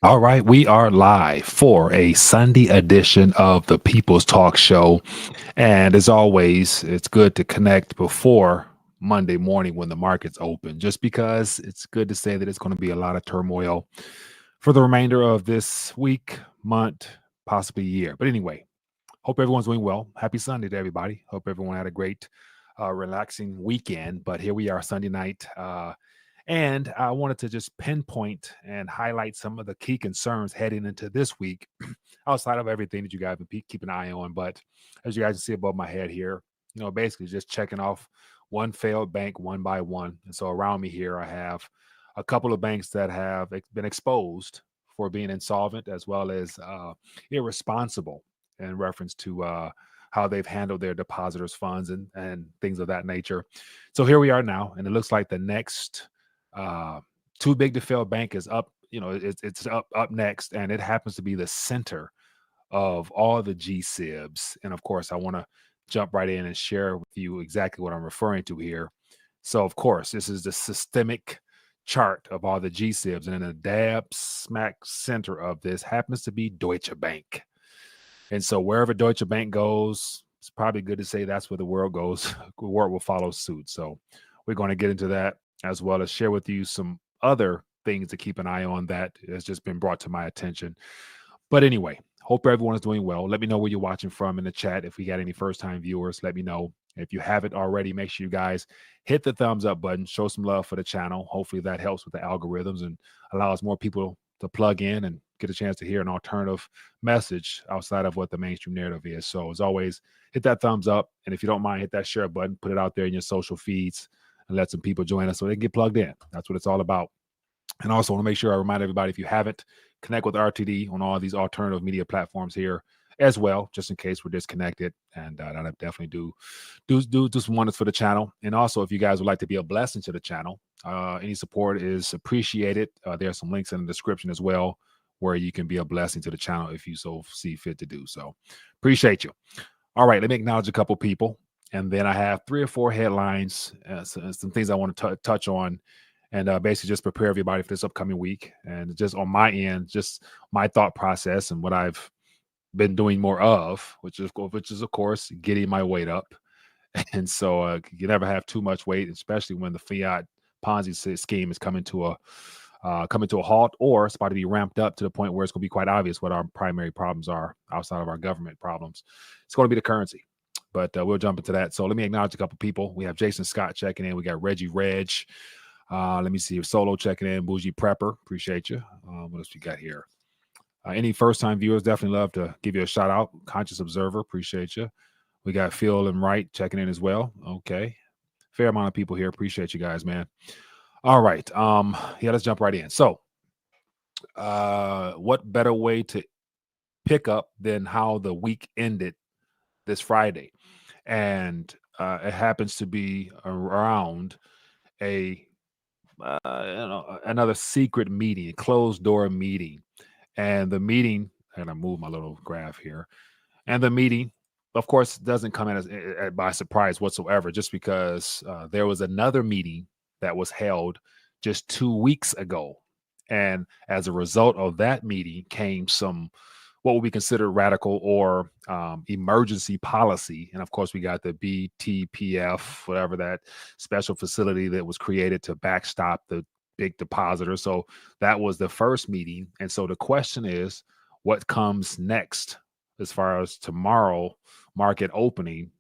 All right, we are live for a Sunday edition of the People's Talk Show. And as always, it's good to connect before Monday morning when the markets open, just because it's good to say that it's going to be a lot of turmoil for the remainder of this week, month, possibly year. But anyway, hope everyone's doing well. Happy Sunday to everybody. Hope everyone had a great, relaxing weekend. But here we are, Sunday night. And I wanted to just pinpoint and highlight some of the key concerns heading into this week, outside of everything that you guys been keep an eye on. But as you guys can see above my head here, basically just checking off one failed bank one by one. And so around me here, I have a couple of banks that have been exposed for being insolvent as well as irresponsible in reference to how they've handled their depositors' funds and things of that nature. So here we are now, and it looks like the next uh, too big to fail bank is up. It's up next, and it happens to be the center of all the GSIBs. And of course, I want to jump right in and share with you exactly what I'm referring to here. So, of course, this is the systemic chart of all the GSIBs, and in the dab smack center of this happens to be Deutsche Bank. And so, wherever Deutsche Bank goes, it's probably good to say that's where the world goes. The world will follow suit. So, we're going to get into that as well as share with you some other things to keep an eye on that has just been brought to my attention. But anyway, hope everyone is doing well. Let me know where you're watching from in the chat. If we got any first time viewers, let me know. If you haven't already, make sure you guys hit the thumbs up button, show some love for the channel. Hopefully that helps with the algorithms and allows more people to plug in and get a chance to hear an alternative message outside of what the mainstream narrative is. So as always, hit that thumbs up. And if you don't mind, hit that share button, put it out there in your social feeds and let some people join us so they can get plugged in. That's what it's all about. And also want to make sure I remind everybody, if you haven't, connect with RTD on all these alternative media platforms here as well, just in case we're disconnected. And I definitely do some wonders for the channel. And also, if you guys would like to be a blessing to the channel, any support is appreciated. There are some links in the description as well where you can be a blessing to the channel if you so see fit to do so. Appreciate you. All right, let me acknowledge a couple people. And then I have 3 or 4 headlines, some things I want to touch on, and basically just prepare everybody for this upcoming week. And just on my end, just my thought process and what I've been doing more of, which is of course getting my weight up. And so you never have too much weight, especially when the Fiat Ponzi scheme is coming to a halt, or it's about to be ramped up to the point where it's going to be quite obvious what our primary problems are outside of our government problems. It's going to be the currency. But we'll jump into that. So let me acknowledge a couple people. We have Jason Scott checking in. We got Reggie Reg. Let me see. Solo checking in. Bougie Prepper. Appreciate you. What else we got here? Any first-time viewers, definitely love to give you a shout-out. Conscious Observer. Appreciate you. We got Phil and Wright checking in as well. Okay. Fair amount of people here. Appreciate you guys, man. All right. Yeah, let's jump right in. So what better way to pick up than how the week ended this Friday? And it happens to be around a another secret meeting, closed door meeting, and the meeting. And I move my little graph here, and the meeting, of course, doesn't come by surprise whatsoever, just because there was another meeting that was held just 2 weeks ago, and as a result of that meeting came some what would be considered radical or emergency policy. And of course, we got the BTPF, whatever that special facility that was created to backstop the big depositor. So that was the first meeting. And so the question is, what comes next as far as tomorrow market opening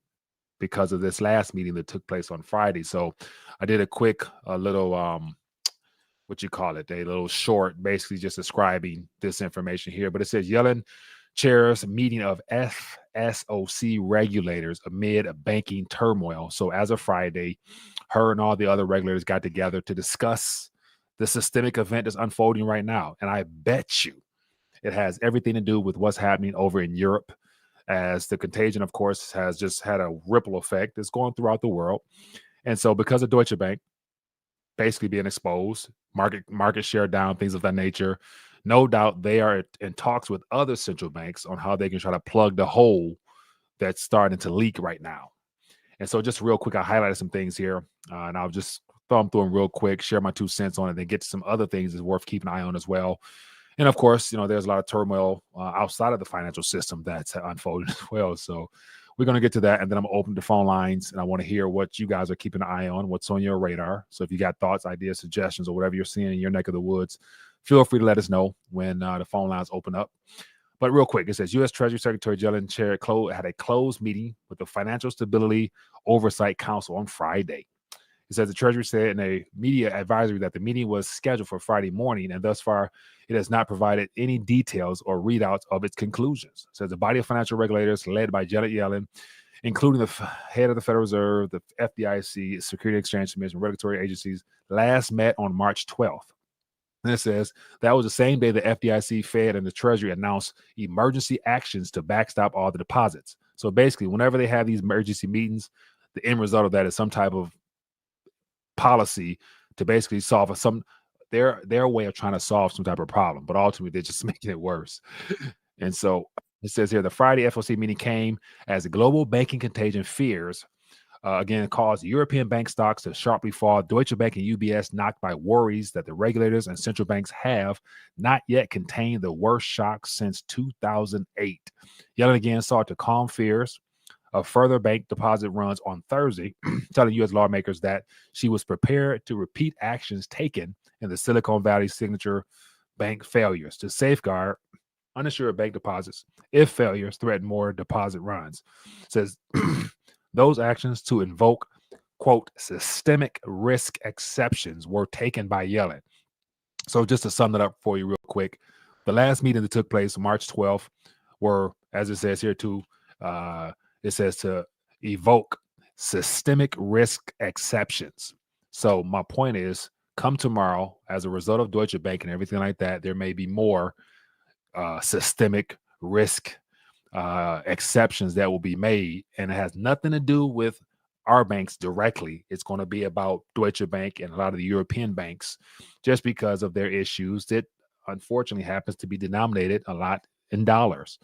because of this last meeting that took place on Friday? So I did a little what you call it, a little short, basically just describing this information here. But it says Yellen chairs a meeting of FSOC regulators amid a banking turmoil. So as of Friday, her and all the other regulators got together to discuss the systemic event that's unfolding right now. And I bet you it has everything to do with what's happening over in Europe, as the contagion, of course, has just had a ripple effect that's going throughout the world. And so because of Deutsche Bank basically being exposed, market share down, things of that nature. No doubt they are in talks with other central banks on how they can try to plug the hole that's starting to leak right now. And so just real quick, I highlighted some things here, and I'll just thumb through them real quick, share my 2 cents on it, then get to some other things that's worth keeping an eye on as well. And of course, there's a lot of turmoil outside of the financial system that's unfolded as well. So we're going to get to that. And then I'm going to open the phone lines and I want to hear what you guys are keeping an eye on, what's on your radar. So if you got thoughts, ideas, suggestions, or whatever you're seeing in your neck of the woods, feel free to let us know when the phone lines open up. But real quick, it says U.S. Treasury Secretary Janet Yellen had a closed meeting with the Financial Stability Oversight Council on Friday. It says the Treasury said in a media advisory that the meeting was scheduled for Friday morning, and thus far, it has not provided any details or readouts of its conclusions. It says the body of financial regulators led by Janet Yellen, including the head of the Federal Reserve, the FDIC, Security Exchange Commission, regulatory agencies, last met on March 12th. And it says that was the same day the FDIC, Fed, and the Treasury announced emergency actions to backstop all the deposits. So basically, whenever they have these emergency meetings, the end result of that is some type of policy to basically solve their way of trying to solve some type of problem, but ultimately they're just making it worse. And so it says here the Friday FOC meeting came as the global banking contagion fears again caused European bank stocks to sharply fall. Deutsche Bank and UBS knocked by worries that the regulators and central banks have not yet contained the worst shock since 2008. Yellen again sought to calm fears of further bank deposit runs on Thursday, telling U.S. lawmakers that she was prepared to repeat actions taken in the Silicon Valley signature bank failures to safeguard uninsured bank deposits if failures threaten more deposit runs. It says those actions to invoke, quote, systemic risk exceptions were taken by Yellen. So just to sum that up for you real quick, the last meeting that took place March 12th were, as it says here too, it says to evoke systemic risk exceptions. So my point is, come tomorrow, as a result of Deutsche Bank and everything like that, there may be more systemic risk exceptions that will be made, and it has nothing to do with our banks directly. It's going to be about Deutsche Bank and a lot of the European banks, just because of their issues that unfortunately happens to be denominated a lot in dollars.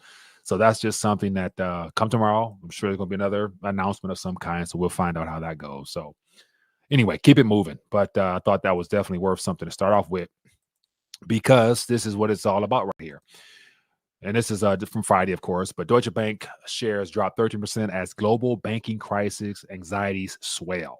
So that's just something that come tomorrow. I'm sure there's going to be another announcement of some kind. So we'll find out how that goes. So anyway, keep it moving. But I thought that was definitely worth something to start off with, because this is what it's all about right here. And this is from Friday, of course. But Deutsche Bank shares dropped 13% as global banking crisis anxieties swell.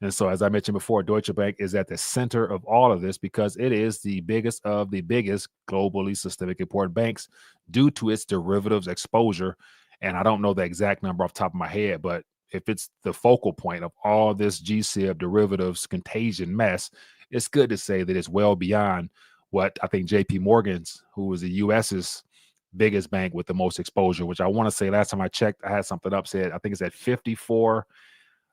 And so, as I mentioned before, Deutsche Bank is at the center of all of this because it is the biggest of the biggest globally systemic important banks due to its derivatives exposure. And I don't know the exact number off the top of my head, but if it's the focal point of all this GSIB derivatives contagion mess, it's good to say that it's well beyond what I think JP Morgan's, who is the US's biggest bank with the most exposure, which I want to say last time I checked, I had something up said, I think it's at 54.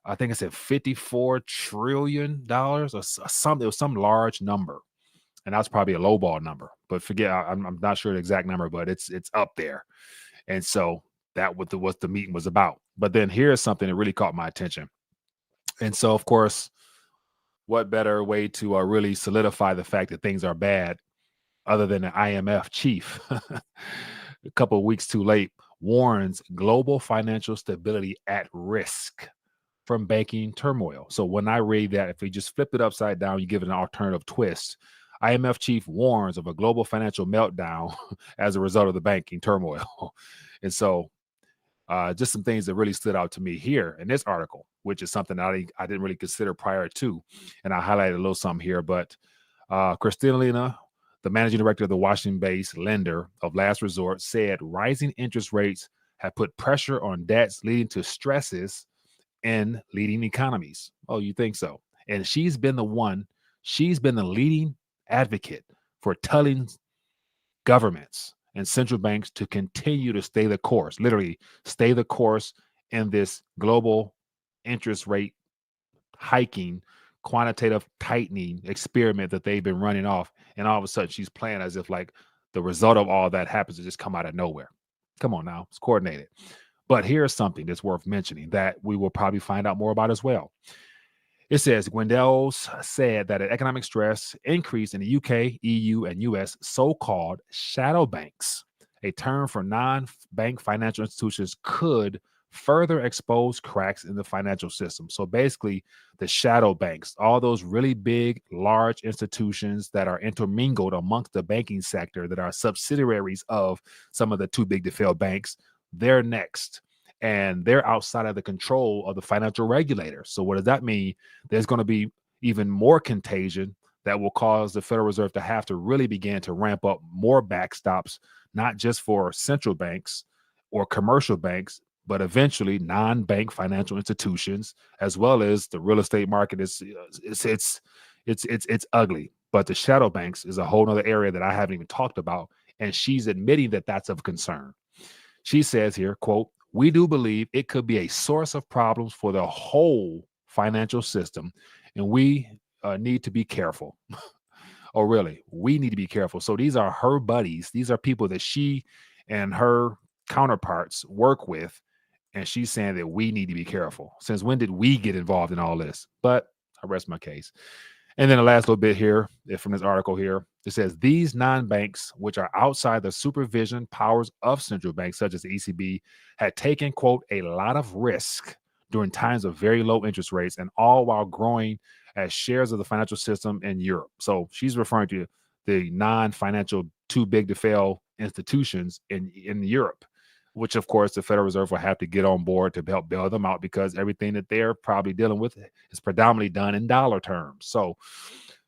I think it's at $54 trillion or something. It was some large number, and that's probably a lowball number. But forget, I'm not sure the exact number, but it's up there. And so that what the meeting was about. But then here's something that really caught my attention. And so, of course, what better way to really solidify the fact that things are bad other than the IMF chief, a couple of weeks too late, warns global financial stability at risk from banking turmoil. So when I read that, if we just flip it upside down, you give it an alternative twist. IMF chief warns of a global financial meltdown as a result of the banking turmoil. And so just some things that really stood out to me here in this article, which is something I didn't really consider prior to. And I highlighted a little something here, but Kristalina, the managing director of the Washington-based lender of last resort, said rising interest rates have put pressure on debts, leading to stresses in leading economies. Oh, you think so? And she's been the leading advocate for telling governments and central banks to continue to stay the course, literally stay the course in this global interest rate hiking, quantitative tightening experiment that they've been running off. And all of a sudden she's playing as if like the result of all that happens to just come out of nowhere. Come on now, it's coordinated. But here's something that's worth mentioning that we will probably find out more about as well. It says Gwendell's said that an economic stress increase in the UK, EU, and US so-called shadow banks, a term for non-bank financial institutions, could further expose cracks in the financial system. So basically, the shadow banks, all those really big, large institutions that are intermingled amongst the banking sector that are subsidiaries of some of the too big to fail banks, they're next. And they're outside of the control of the financial regulators. So what does that mean? There's going to be even more contagion that will cause the Federal Reserve to have to really begin to ramp up more backstops, not just for central banks or commercial banks, but eventually non-bank financial institutions, as well as the real estate market. It's ugly. But the shadow banks is a whole other area that I haven't even talked about, and she's admitting that that's of concern. She says here, quote, "We do believe it could be a source of problems for the whole financial system, and we need to be careful." Oh, really? We need to be careful. So these are her buddies. These are people that she and her counterparts work with. And she's saying that we need to be careful. Since when did we get involved in all this? But I rest my case. And then the last little bit here from this article here, it says these non-banks, which are outside the supervision powers of central banks, such as the ECB, had taken, quote, a lot of risk during times of very low interest rates, and all while growing as shares of the financial system in Europe. So she's referring to the non-financial too big to fail institutions in Europe, which of course the Federal Reserve will have to get on board to help bail them out, because everything that they're probably dealing with is predominantly done in dollar terms. So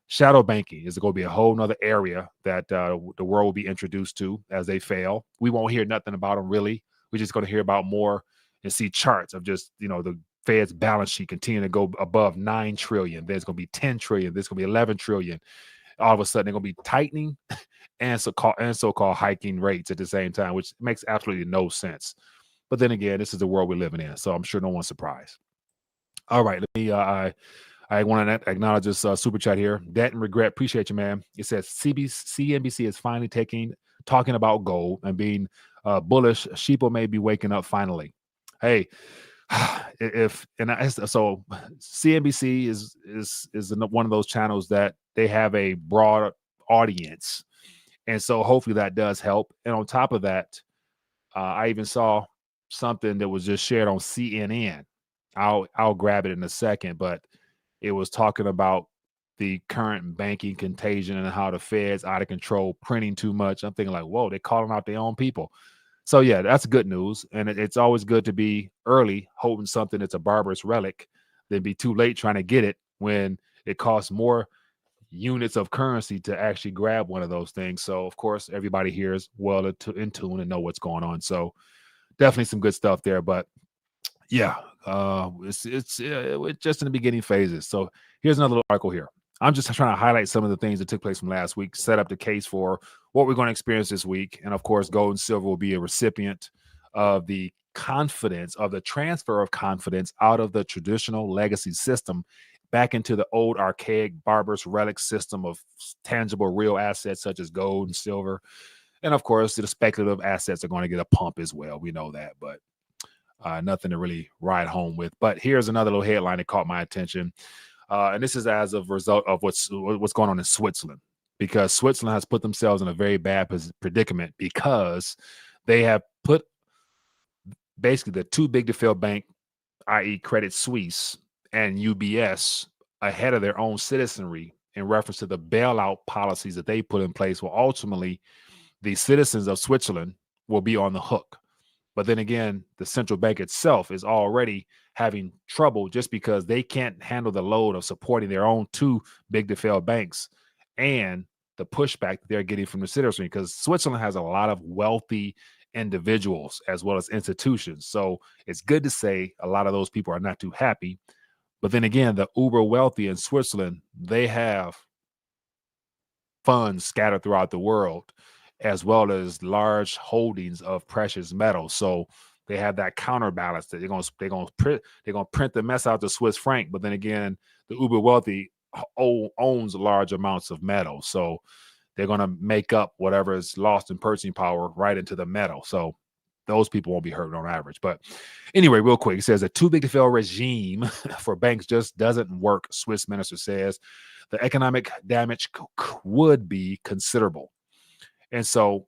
shadow banking is going to be a whole nother area that the world will be introduced to as they fail. We won't hear nothing about them really. We're just going to hear about more and see charts of just, the Fed's balance sheet continuing to go above 9 trillion. There's going to be 10 trillion. There's going to be 11 trillion. All of a sudden, they're going to be tightening and so-called hiking rates at the same time, which makes absolutely no sense. But then again, this is the world we're living in, so I'm sure no one's surprised. All right, let me. I want to acknowledge this super chat here. Debt and regret. Appreciate you, man. It says CNBC is finally talking about gold and being bullish. Sheeple may be waking up finally. Hey, so CNBC is one of those channels that they have a broad audience, and so hopefully that does help. And on top of that, I even saw something that was just shared on CNN. I'll grab it in a second, but it was talking about the current banking contagion and how the Fed's out of control, printing too much. I'm thinking like, whoa, they're calling out their own people. So yeah, that's good news. And it's always good to be early holding something that's a barbarous relic than be too late trying to get it when it costs more units of currency to actually grab one of those things. So of course, everybody here is well in tune and know what's going on. So definitely some good stuff there. But yeah, we're just in the beginning phases. So here's another little article here. I'm just trying to highlight some of the things that took place from last week, set up the case for what we're going to experience this week. And of course, gold and silver will be a recipient of the transfer of confidence out of the traditional legacy system back into the old archaic barbarous relic system of tangible real assets such as gold and silver. And of course, the speculative assets are going to get a pump as well. We know that, but nothing to really ride home with. But here's another little headline that caught my attention. And this is as a result of what's going on in Switzerland, because Switzerland has put themselves in a very bad predicament because they have put basically the too big to fail bank, i.e. Credit Suisse and UBS, ahead of their own citizenry in reference to the bailout policies that they put in place. Well, ultimately, the citizens of Switzerland will be on the hook. But then again, the central bank itself is already having trouble just because they can't handle the load of supporting their own too big to fail banks and the pushback that they're getting from the citizenry, because Switzerland has a lot of wealthy individuals as well as institutions. So it's good to say a lot of those people are not too happy. But then again, the uber wealthy in Switzerland, they have funds scattered throughout the world, as well as large holdings of precious metals. So they have that counterbalance that they're gonna print the mess out the Swiss franc. But then again, the uber wealthy owns large amounts of metal, so they're gonna make up whatever is lost in purchasing power right into the metal. So those people won't be hurt on average. But anyway, real quick, it says a too big to fail regime for banks just doesn't work. Swiss minister says the economic damage would be considerable. And so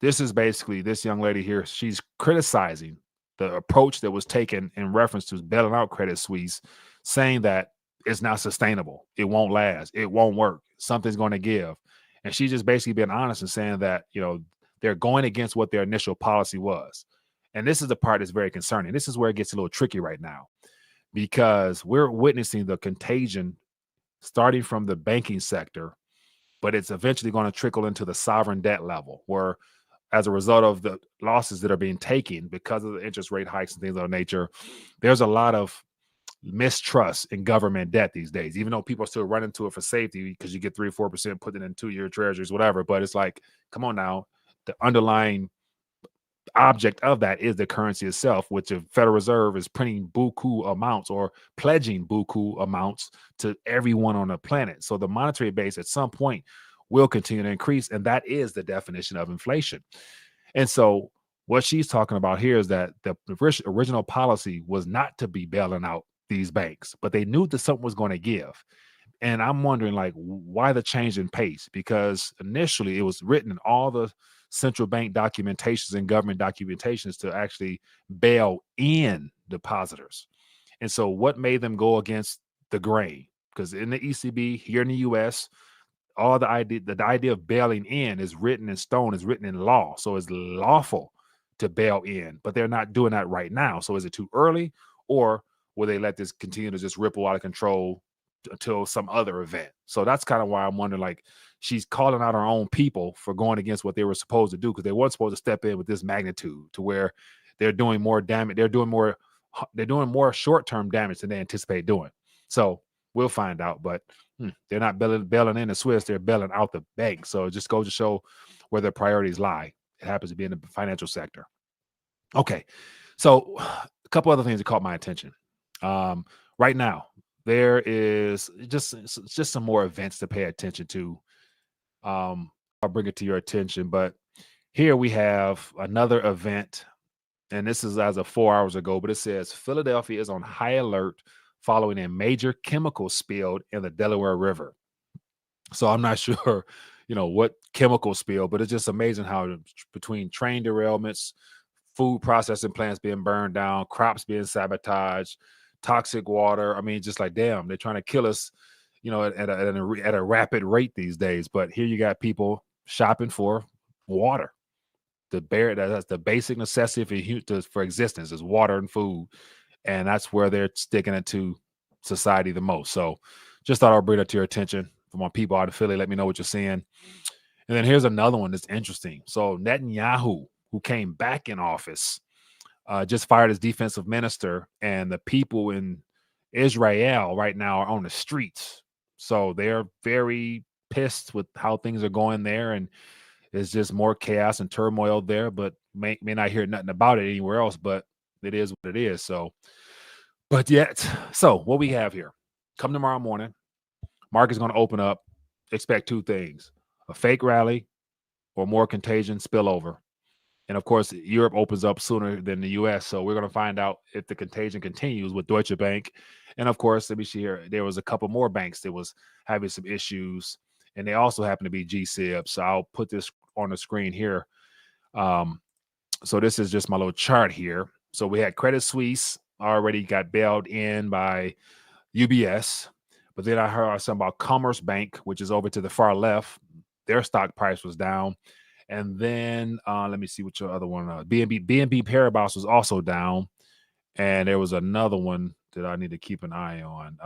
this is basically this young lady here. She's criticizing the approach that was taken in reference to bailing out Credit Suisse, saying that it's not sustainable, it won't last, it won't work, something's going to give. And she's just basically been honest and saying that, they're going against what their initial policy was. And this is the part that's very concerning. This is where it gets a little tricky right now, because we're witnessing the contagion starting from the banking sector, but it's eventually going to trickle into the sovereign debt level, where as a result of the losses that are being taken because of the interest rate hikes and things of that nature, there's a lot of mistrust in government debt these days, even though people are still running to it for safety because you get 3 or 4% putting in 2-year treasuries, whatever. But it's like, come on now, the underlying object of that is the currency itself, which the Federal Reserve is printing buku amounts or pledging buku amounts to everyone on the planet. So the monetary base at some point will continue to increase, and that is the definition of inflation. And so what she's talking about here is that the original policy was not to be bailing out these banks, but they knew that something was going to give. And I'm wondering, like, why the change in pace? Because initially it was written in all the central bank documentations and government documentations to actually bail in depositors. And so what made them go against the grain? Because in the ECB here in the US, all the idea of bailing in is written in stone, is written in law. So it's lawful to bail in, but they're not doing that right now. So is it too early, or will they let this continue to just ripple out of control until some other event? So that's kind of why I'm wondering, like, she's calling out her own people for going against what they were supposed to do, because they weren't supposed to step in with this magnitude to where they're doing more damage. They're doing more short-term damage than they anticipate doing. So we'll find out, but they're not bailing in the Swiss, they're bailing out the bank. So it just goes to show where their priorities lie. It happens to be in the financial sector. Okay, so a couple other things that caught my attention. Right now, there is just some more events to pay attention to. I'll bring it to your attention, but here we have another event, and this is as of 4 hours ago, but it says Philadelphia is on high alert following a major chemical spill in the Delaware River. So I'm not sure, what chemical spill, but it's just amazing how between train derailments, food processing plants being burned down, crops being sabotaged, toxic water. I mean, just like, damn, they're trying to kill us, at a rapid rate these days. But here you got people shopping for water. That's the basic necessity for existence is water and food. And that's where they're sticking it to society the most. So just thought I'd bring that to your attention. For my people out of Philly, let me know what you're seeing. And then here's another one that's interesting. So Netanyahu, who came back in office, just fired his defensive minister, and the people in Israel right now are on the streets. So they're very pissed with how things are going there, and it's just more chaos and turmoil there, but may not hear nothing about it anywhere else, but it is what it is. So, but yet, so what we have here, come tomorrow morning, market's going to open up, expect two things: a fake rally or more contagion spillover. And of course, Europe opens up sooner than the US. So we're going to find out if the contagion continues with Deutsche Bank. And of course, let me see here. There was a couple more banks that was having some issues, and they also happen to be GSIB. So I'll put this on the screen here. So this is just my little chart here. So we had Credit Suisse already got bailed in by UBS. But then I heard something about Commerce Bank, which is over to the far left. Their stock price was down. And then let me see what your other one. BNB Paribas was also down. And there was another one that I need to keep an eye on.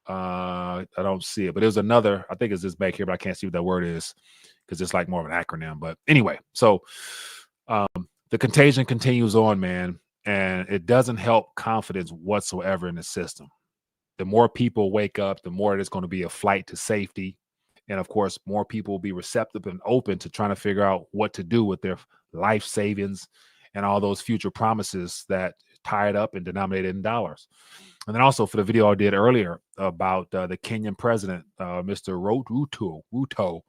I don't see it, but there's another. I think it's this back here, but I can't see what that word is because it's like more of an acronym. But anyway, so the contagion continues on, man, and it doesn't help confidence whatsoever in the system. The more people wake up, the more it's going to be a flight to safety. And of course, more people will be receptive and open to trying to figure out what to do with their life savings and all those future promises that tied up and denominated in dollars. And then also for the video I did earlier about the Kenyan president, Mr. Ruto,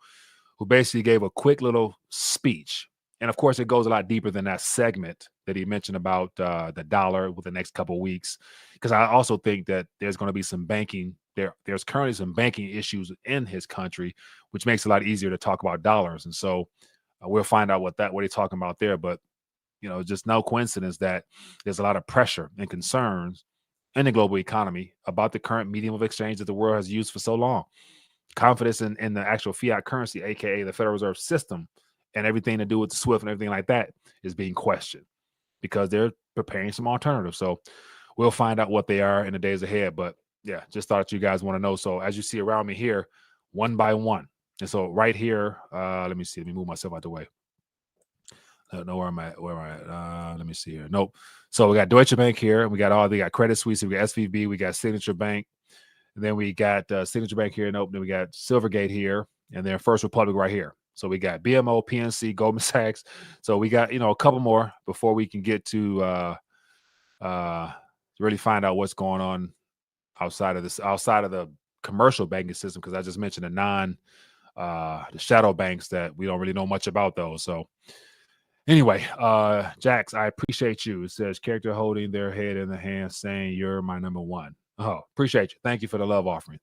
who basically gave a quick little speech. And of course, it goes a lot deeper than that segment that he mentioned about the dollar with the next couple of weeks, because I also think that there's going to be some banking. There's currently some banking issues in his country, which makes it a lot easier to talk about dollars. And so we'll find out what he's talking about there. But just no coincidence that there's a lot of pressure and concerns in the global economy about the current medium of exchange that the world has used for so long. Confidence in the actual fiat currency, aka the Federal Reserve System, and everything to do with the SWIFT and everything like that is being questioned because they're preparing some alternatives. So we'll find out what they are in the days ahead. But yeah, just thought you guys want to know. So as you see around me here, one by one. And so right here, let me see. Let me move myself out the way. I don't know where I'm at. Where am I at? Let me see here. Nope. So we got Deutsche Bank here. We got Credit Suisse. We got SVB. We got Signature Bank. And then we got Signature Bank here. Nope. Then we got Silvergate here. And then First Republic right here. So we got BMO, PNC, Goldman Sachs. So we got, a couple more before we can get to really find out what's going on outside of the commercial banking system, because I just mentioned the shadow banks that we don't really know much about those. So anyway, Jax, I appreciate you. It says character holding their head in the hand saying you're my number one. Oh, appreciate you. Thank you for the love offering.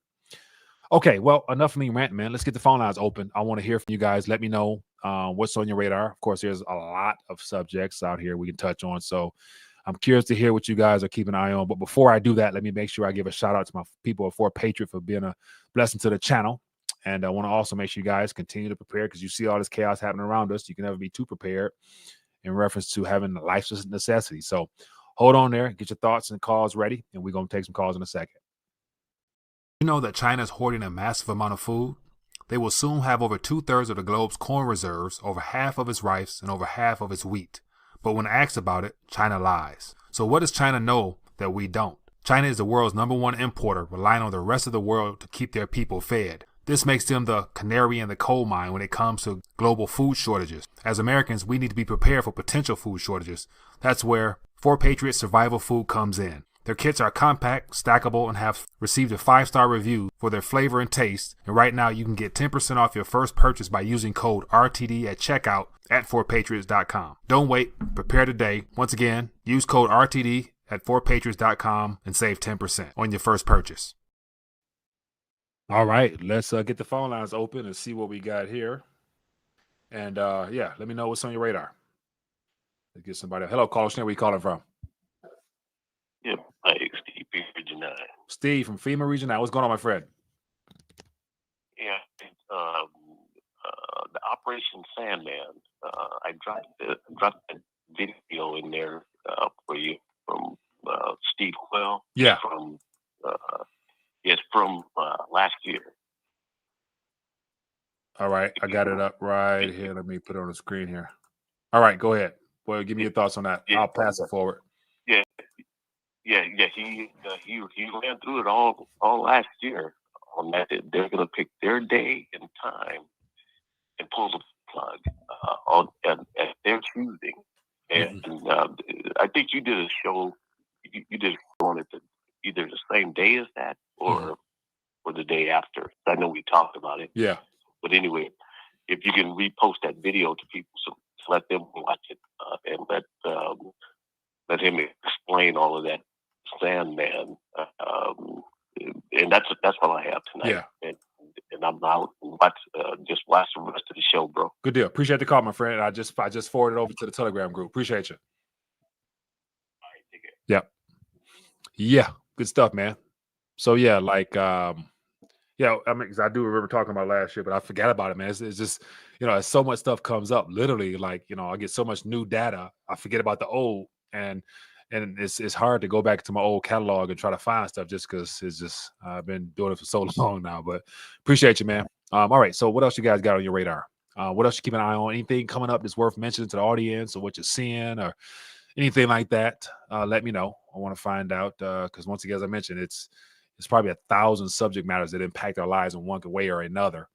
Okay, well, enough of me ranting, man. Let's get the phone lines open. I want to hear from you guys. Let me know what's on your radar. Of course, there's a lot of subjects out here we can touch on. So I'm curious to hear what you guys are keeping an eye on. But before I do that, let me make sure I give a shout out to my people at Fort Patriot for being a blessing to the channel. And I want to also make sure you guys continue to prepare, because you see all this chaos happening around us. You can never be too prepared in reference to having life's necessity. So hold on there, get your thoughts and calls ready, and we're going to take some calls in a second. You know that China is hoarding a massive amount of food? They will soon have over 2/3 of the globe's corn reserves, over half of its rice, and over half of its wheat. But when asked about it, China lies. So what does China know that we don't? China is the world's #1 importer, relying on the rest of the world to keep their people fed. This makes them the canary in the coal mine when it comes to global food shortages. As Americans, we need to be prepared for potential food shortages. That's where Fort Patriot Survival Food comes in. Their kits are compact, stackable, and have received a 5-star review for their flavor and taste. And right now, you can get 10% off your first purchase by using code RTD at checkout at fortpatriots.com. Don't wait. Prepare today. Once again, use code RTD at fortpatriots.com and save 10% on your first purchase. All right, let's get the phone lines open and see what we got here. And yeah, let me know what's on your radar. Let's get somebody. Hello, caller. Where you calling from? Yeah, Steve, Region 9. Steve from FEMA Region 9. What's going on, my friend? Yeah, the Operation Sandman. I dropped the video in there for you from Steve Quell. Yeah. From last year. All right, I got it up right here. Let me put it on the screen here. All right, go ahead. Boy, give me your thoughts on that. I'll pass it forward. Yeah. He ran through it all last year on that. They're going to pick their day and time and pull the plug at their choosing. And I think you did a show. You did on it either the same day as that or the day after. I know we talked about it. Yeah. But anyway, if you can repost that video to people, so let them watch it and let him explain all of that Sandman. And that's all I have tonight. Yeah. And I'm out and just watch the rest of the show, bro. Good deal. Appreciate the call, my friend. I just forwarded over to the Telegram group. Appreciate you. All right, take care. Yep. Yeah. Good stuff, man. So yeah, like yeah, I mean, 'cause I do remember talking about last year, but I forgot about it, man. It's just, as so much stuff comes up, literally, like, I get so much new data, I forget about the old, and it's hard to go back to my old catalog and try to find stuff just because it's just I've been doing it for so long now. But appreciate you, man. All right, so what else you guys got on your radar? What else you keep an eye on? Anything coming up that's worth mentioning to the audience, or what you're seeing, or anything like that? Let me know. I want to find out because once again, as I mentioned, it's probably 1,000 subject matters that impact our lives in one way or another.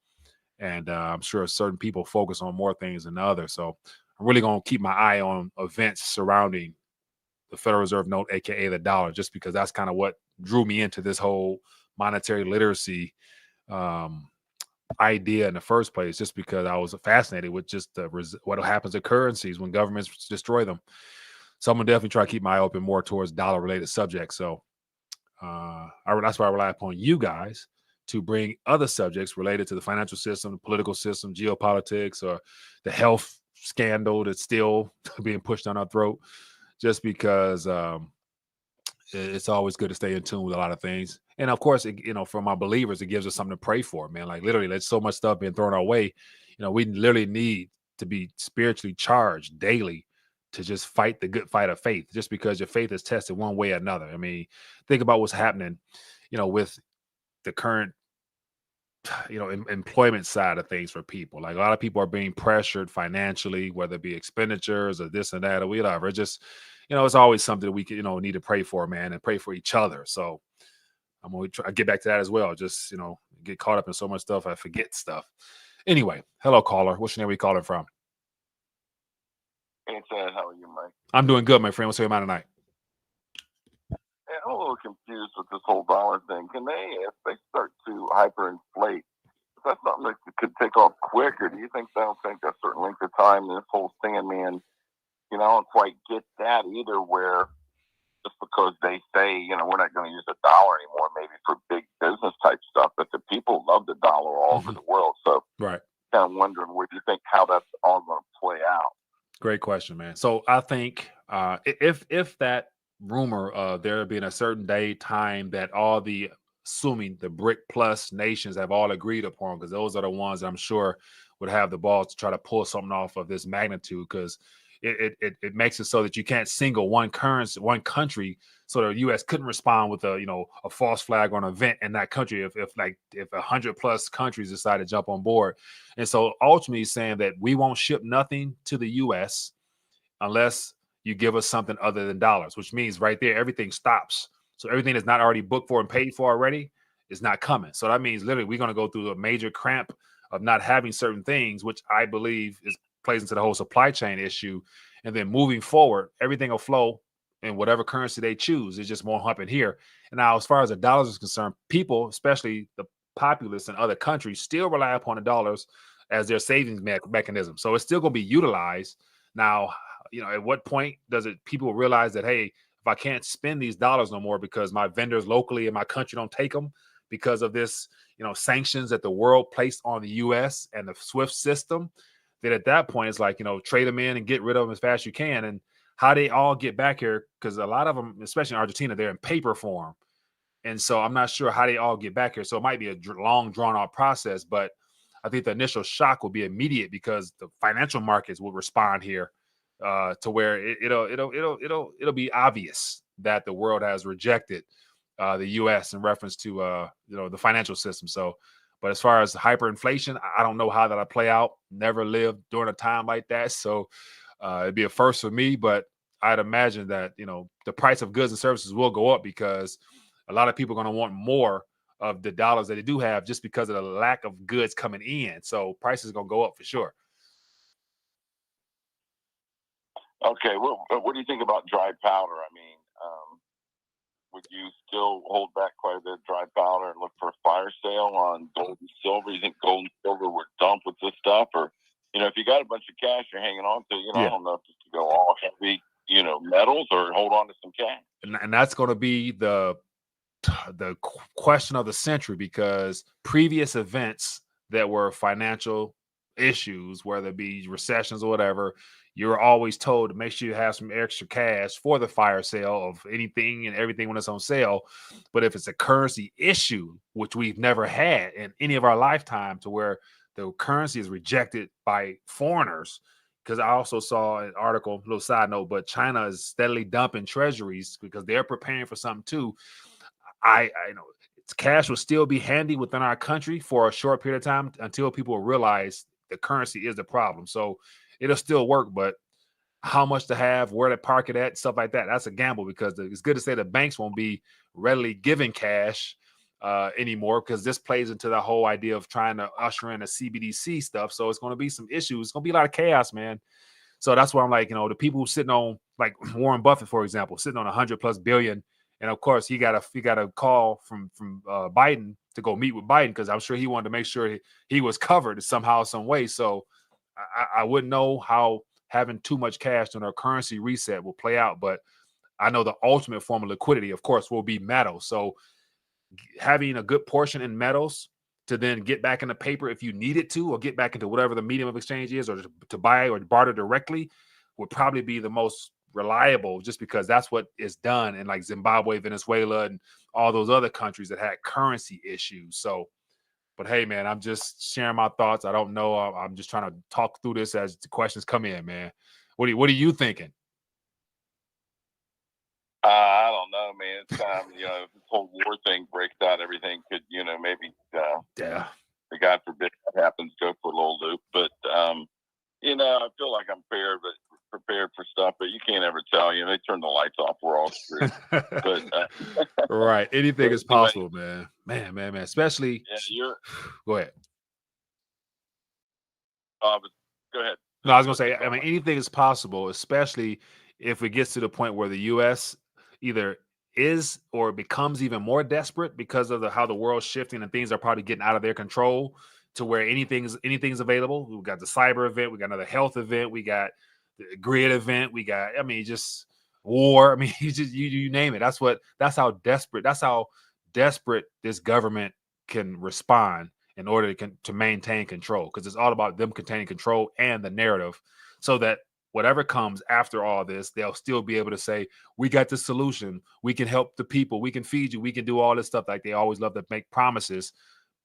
And I'm sure certain people focus on more things than others. So I'm really going to keep my eye on events surrounding the Federal Reserve note, aka the dollar, just because that's kind of what drew me into this whole monetary literacy idea in the first place, just because I was fascinated with just what happens to currencies when governments destroy them. So I'm going to definitely try to keep my eye open more towards dollar related subjects. So that's why I rely upon you guys to bring other subjects related to the financial system, the political system, geopolitics, or the health scandal that's still being pushed down our throat, just because it's always good to stay in tune with a lot of things. And of course, for my believers, it gives us something to pray for, man. Like literally, there's so much stuff being thrown our way. We literally need to be spiritually charged daily to just fight the good fight of faith, just because your faith is tested one way or another. I mean, think about what's happening, with the current, employment side of things for people. Like a lot of people are being pressured financially, whether it be expenditures or this and that or whatever. It's just, it's always something that we can, need to pray for, man, and pray for each other. So I'm going to get back to that as well. Just, get caught up in so much stuff, I forget stuff. Anyway, hello, caller. What's your name? Where you calling from? Hey, Ted, how are you, Mike? I'm doing good, my friend. What's your mind tonight? Yeah, I'm a little confused with this whole dollar thing. Can they, if they start to hyperinflate, is that something that could take off quick, or do you think they'll take a certain length of time? This whole thing, I mean, I don't quite get that either, where just because they say, we're not going to use the dollar anymore, maybe for big business type stuff, but the people love the dollar all over the world. So right. Kind of wondering, what do you think, how that's all going to play out? Great question, man. So I think if that rumor of there being a certain day time that all the, assuming the BRIC plus nations have all agreed upon, because those are the ones that I'm sure would have the balls to try to pull something off of this magnitude, because it makes it so that you can't single one currency, one country, so the U.S. couldn't respond with a false flag on an event in that country if 100 plus countries decide to jump on board. And so ultimately saying that we won't ship nothing to the U.S. unless you give us something other than dollars, which means right there everything stops. So everything that's not already booked for and paid for already is not coming. So that means literally we're going to go through a major cramp of not having certain things, which I believe plays into the whole supply chain issue. And then moving forward, everything will flow in whatever currency they choose. It just won't happen here. And now, as far as the dollars is concerned, people, especially the populace in other countries, still rely upon the dollars as their savings mechanism. So it's still going to be utilized. Now, at what point does people realize that, hey, if I can't spend these dollars no more because my vendors locally in my country don't take them because of this, sanctions that the world placed on the U.S. and the SWIFT system, then at that point, it's like, trade them in and get rid of them as fast as you can. And how they all get back here, because a lot of them, especially in Argentina, they're in paper form. And so I'm not sure how they all get back here. So it might be a long, drawn out process, but I think the initial shock will be immediate because the financial markets will respond here to where it'll be obvious that the world has rejected the U.S. in reference to the financial system. So, but as far as hyperinflation, I don't know how that'll play out. Never lived during a time like that, so it'd be a first for me. But I'd imagine that the price of goods and services will go up because a lot of people are going to want more of the dollars that they do have just because of the lack of goods coming in. So prices are going to go up for sure. Okay, well, what do you think about dry powder? I mean, would you still hold back quite a bit of dry powder and look for a fire sale on gold and silver? You think gold and silver were dumped with this stuff? Or, if you got a bunch of cash you're hanging on to, I don't know if just to go all heavy, metals, or hold on to some cash. And that's going to be the question of the century, because previous events that were financial issues, whether it be recessions or whatever, you're always told to make sure you have some extra cash for the fire sale of anything and everything when it's on sale. But if it's a currency issue, which we've never had in any of our lifetime, to where the currency is rejected by foreigners, because I also saw an article, little side note, but China is steadily dumping treasuries because they're preparing for something too. I know cash will still be handy within our country for a short period of time until people realize the currency is the problem. So it'll still work, but how much to have, where to park it at, stuff like that, that's a gamble, because it's good to say the banks won't be readily giving cash anymore, because this plays into the whole idea of trying to usher in a CBDC stuff. So it's going to be some issues. It's going to be a lot of chaos, man. So that's why I'm like, the people sitting on, like Warren Buffett, for example, sitting on 100+ billion. And of course, he got a call from Biden to go meet with Biden, because I'm sure he wanted to make sure he was covered somehow, some way. So I wouldn't know how having too much cash on our currency reset will play out, but I know the ultimate form of liquidity, of course, will be metals. So having a good portion in metals to then get back into paper if you needed to, or get back into whatever the medium of exchange is, or to buy or barter directly, would probably be the most reliable, just because that's what is done in like Zimbabwe, Venezuela, and all those other countries that had currency issues. So, but hey, man, I'm just sharing my thoughts. I don't know. I'm just trying to talk through this as the questions come in, man. What are you thinking? I don't know, man. It's time, if this whole war thing breaks out, everything could, maybe, Yeah. God forbid that happens, go for a little loop. But, I feel like I'm prepared for stuff, but you can't ever tell. They turn the lights off, we're all screwed. But right, anything is possible, man. Man. Especially. Yeah, go ahead. Go ahead. No, I was gonna say, I mean, anything is possible, especially if it gets to the point where the U.S. either is or becomes even more desperate because of how the world's shifting and things are probably getting out of their control, to where anything's available. We've got the cyber event, we got another health event, we got the grid event, we got, just war. I mean, you name it. That's how desperate this government can respond in order to maintain control, because it's all about them containing control and the narrative, so that whatever comes after all this, they'll still be able to say, we got the solution, we can help the people, we can feed you, we can do all this stuff. Like, they always love to make promises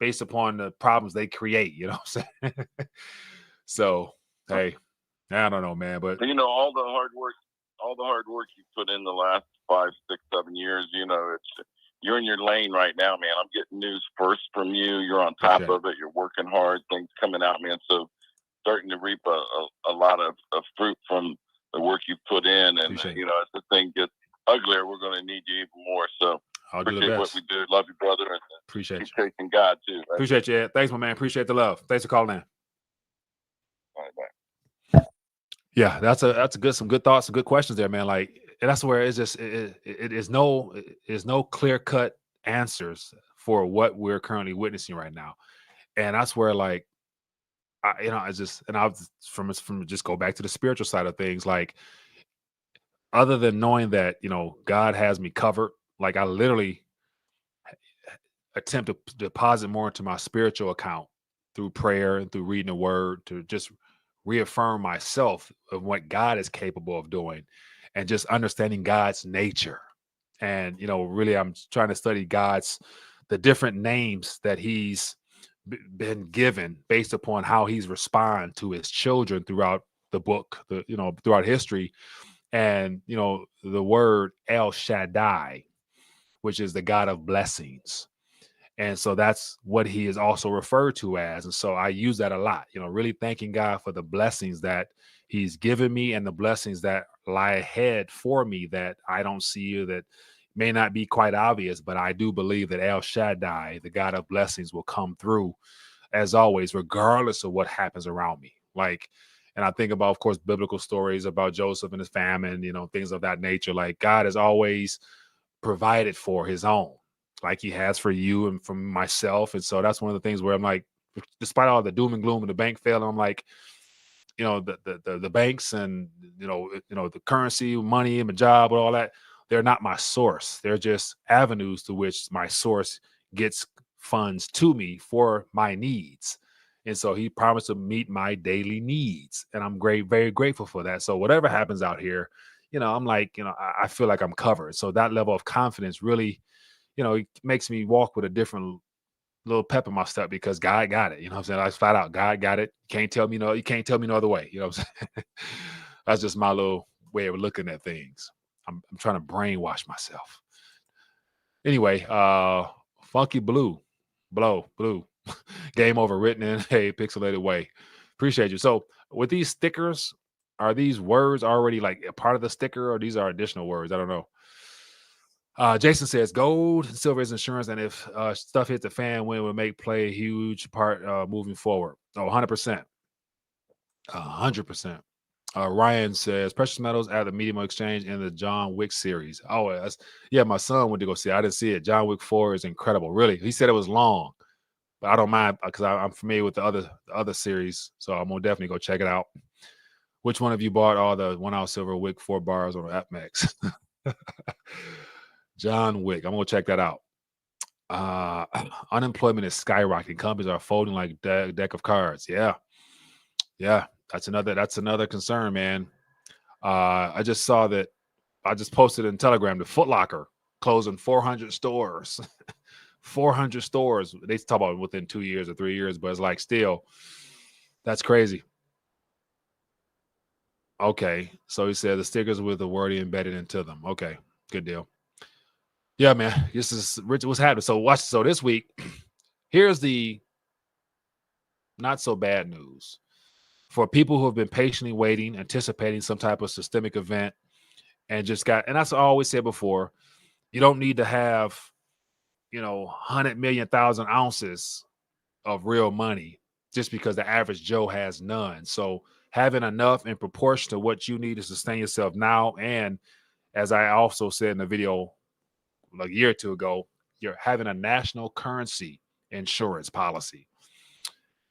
based upon the problems they create, you know what I'm saying? So, hey, I don't know, man, but all the hard work you put in the last 5, 6, 7 years, you're in your lane right now, man. I'm getting news first from you. You're on top of it. You're working hard. Things coming out, man. So starting to reap a lot of fruit from the work you put in. And, as the thing gets uglier, we're going to need you even more. So I'll do the appreciate best. what we do. Love you, brother. And appreciate keep you. chasing God, too. Right? Appreciate you, Ed. Thanks, my man. Appreciate the love. Thanks for calling in. All right, bye. Yeah, that's some good thoughts, some good questions there, man. Like, and that's where it's just it is no clear cut answers for what we're currently witnessing right now, and that's where, like, I from just go back to the spiritual side of things. Like, other than knowing that God has me covered, like, I literally attempt to deposit more into my spiritual account through prayer and through reading the Word, to just reaffirm myself of what God is capable of doing, and just understanding God's nature. And really, I'm trying to study the different names that he's been given based upon how he's respond to his children throughout the book, throughout history. And the word El Shaddai, which is the God of blessings. And so that's what he is also referred to as. And so I use that a lot, really thanking God for the blessings that he's given me, and the blessings that lie ahead for me that I don't see, or that may not be quite obvious. But I do believe that El Shaddai, the God of blessings, will come through, as always, regardless of what happens around me. Like, and I think about, of course, biblical stories about Joseph and his famine, things of that nature. Like, God has always provided for his own, like he has for you and for myself. And so that's one of the things where I'm like, despite all the doom and gloom and the bank failing, I'm like, the banks and the currency, money, and my job, and all that, they're not my source. They're just avenues to which my source gets funds to me for my needs. And so he promised to meet my daily needs, and I'm very grateful for that. So whatever happens out here, I'm like, I feel like I'm covered. So that level of confidence really, it makes me walk with a different little pep in my step, because God got it. You know what I'm saying? I flat out, God got it. You can't tell me no other way. You know what I'm saying? That's just my little way of looking at things. I'm trying to brainwash myself. Anyway, Funky Blue. Game over, written in a pixelated way. Appreciate you. So with these stickers, are these words already like a part of the sticker, or these are additional words? I don't know. Jason says gold and silver is insurance, and if stuff hits the fan, when it would play a huge part moving forward. Oh, 100%. 100%. Ryan says precious metals at the medium of exchange in the John Wick series. Oh, yeah, my son went to go see it. I didn't see it. John Wick 4 is incredible. Really, he said it was long, but I don't mind, because I'm familiar with the other series, so I'm gonna definitely go check it out. Which one of you bought all the 1 ounce silver Wick 4 bars on AppMax? John Wick. I'm gonna check that out. Unemployment is skyrocketing. Companies are folding like deck of cards. Yeah. That's another concern, man. I just saw that. I just posted in Telegram the Foot Locker closing 400 stores. 400 stores. They talk about within 2 years or 3 years, but it's like still, that's crazy. Okay, so he said the stickers with the word embedded into them. Okay, good deal. Yeah, man, this is Rich. What's happening? So watch. So this week, here's the not so bad news for people who have been patiently waiting, anticipating some type of systemic event, and just got. And that's what I always said before. You don't need to have, 100 million thousand ounces of real money just because the average Joe has none. So having enough in proportion to what you need to sustain yourself now, and as I also said in the video like a year or two ago, you're having a national currency insurance policy.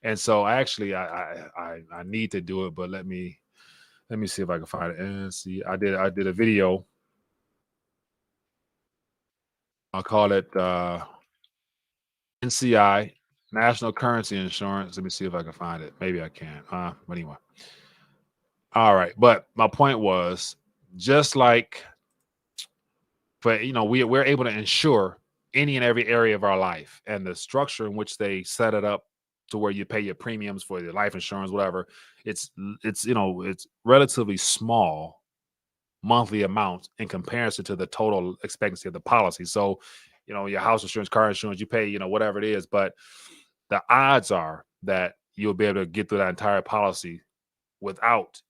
And so actually I need to do it, but let me see if I can find it. And see, I did a video. I'll call it NCI, National Currency Insurance. Let me see if I can find it. Maybe I can. But anyway. All right. But my point was, just like for, we're able to insure any and every area of our life, and the structure in which they set it up to where you pay your premiums for your life insurance, whatever, it's relatively small monthly amount in comparison to the total expectancy of the policy. So, your house insurance, car insurance, you pay, whatever it is, but the odds are that you'll be able to get through that entire policy without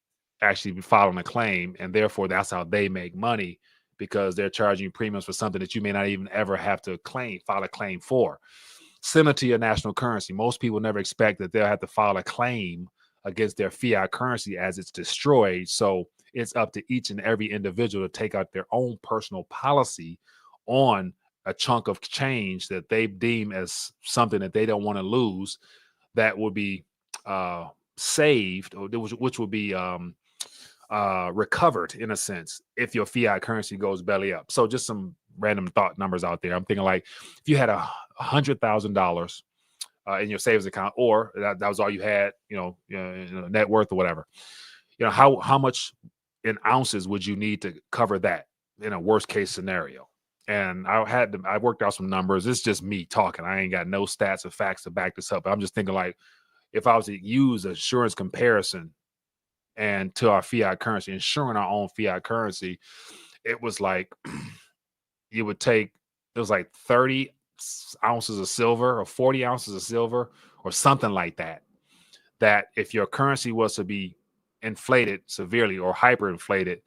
actually filing a claim. And therefore that's how they make money, because they're charging you premiums for something that you may not even ever have to file a claim for. Similar to your national currency, most people never expect that they'll have to file a claim against their fiat currency as it's destroyed. So it's up to each and every individual to take out their own personal policy on a chunk of change that they deem as something that they don't want to lose, that will be saved, or which will be recovered in a sense if your fiat currency goes belly up. So just some random thought numbers out there. I'm thinking like if you had $100,000 in your savings account, or that was all you had, net worth or whatever, how much in ounces would you need to cover that in a worst case scenario? And I worked out some numbers. It's just me talking. I ain't got no stats or facts to back this up. I'm just thinking like, if I was to use insurance comparison and to our fiat currency, insuring our own fiat currency, it was like it was like 30 ounces of silver or 40 ounces of silver or something like that. That if your currency was to be inflated severely or hyperinflated,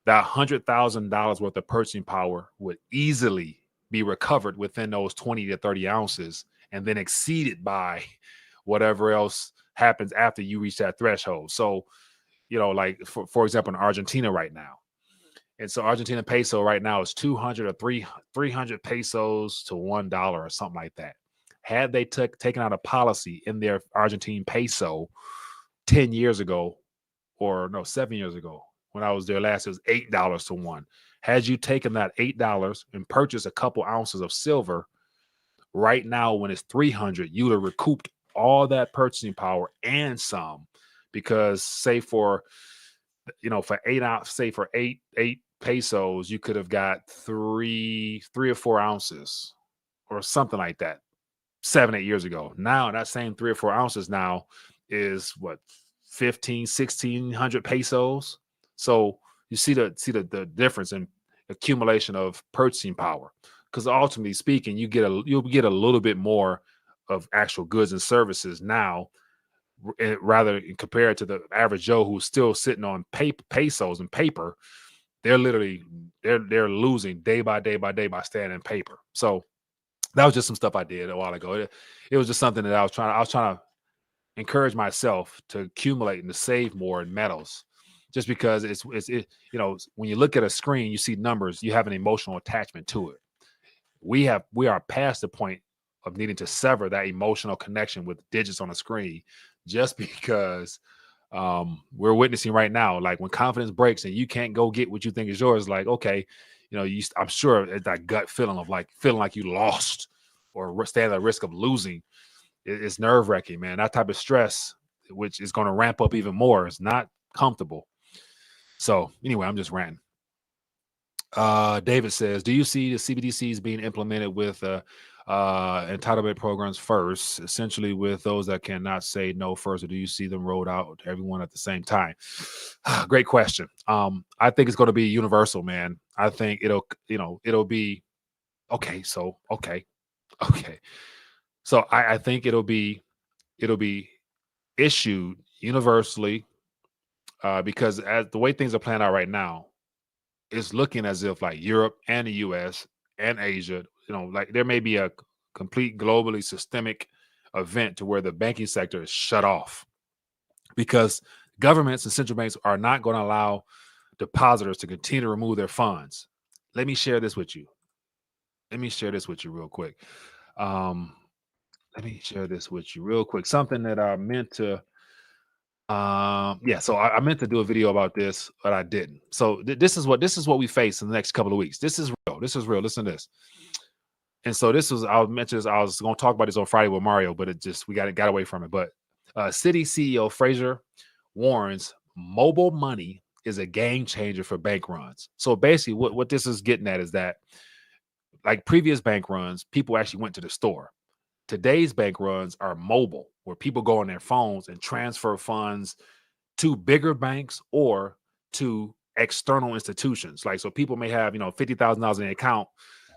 that $100,000 worth of purchasing power would easily be recovered within those 20 to 30 ounces, and then exceeded by whatever else happens after you reach that threshold. So, like for example, in Argentina right now. And so Argentina peso right now is 200 or 300 pesos to $1 or something like that. Had they taken out a policy in their Argentine peso 10 years ago, or no, 7 years ago, when I was there last, it was $8 to $1. Had you taken that $8 and purchased a couple ounces of silver, right now when it's 300, you'd have recouped all that purchasing power and some, because say for 8 pesos, you could have got three or 4 ounces or something like that 7-8 years ago. Now that same 3 or 4 ounces now is what, 1,600 pesos. So you see the difference in accumulation of purchasing power, because ultimately speaking, you'll get a little bit more of actual goods and services now, rather compared to the average Joe who's still sitting on pesos and paper. They're losing day by day by staying in paper. So that was just some stuff I did a while ago. It was just something that I was trying to encourage myself to accumulate and to save more in metals, just because it's when you look at a screen, you see numbers, you have an emotional attachment to it. We are past the point of needing to sever that emotional connection with digits on a screen, just because we're witnessing right now, like when confidence breaks and you can't go get what you think is yours, like, okay, I'm sure it's that gut feeling of like feeling like you lost or stand at risk of losing, it's nerve-wracking, man. That type of stress, which is going to ramp up even more, is not comfortable. So anyway, I'm just ranting. David says, do you see the CBDCs being implemented with entitlement programs first, essentially with those that cannot say no first, or do you see them rolled out to everyone at the same time? Great question. I think it's going to be universal, man. I think it'll be okay. So okay. So I think it'll be issued universally, because as the way things are planned out right now, it's looking as if like Europe and the US and Asia, like there may be a complete globally systemic event to where the banking sector is shut off, because governments and central banks are not going to allow depositors to continue to remove their funds. Let me share this with you. Real quick. Something that I meant to so I meant to do a video about this, but I didn't. So this is what we face in the next couple of weeks. This is real. Listen to this. And so I was going to talk about this on Friday with Mario, but we got away from it. But Citi CEO Fraser warns mobile money is a game changer for bank runs. So basically what this is getting at is that, like previous bank runs, people actually went to the store. Today's bank runs are mobile, where people go on their phones and transfer funds to bigger banks or to external institutions. Like, so people may have, $50,000 in their account.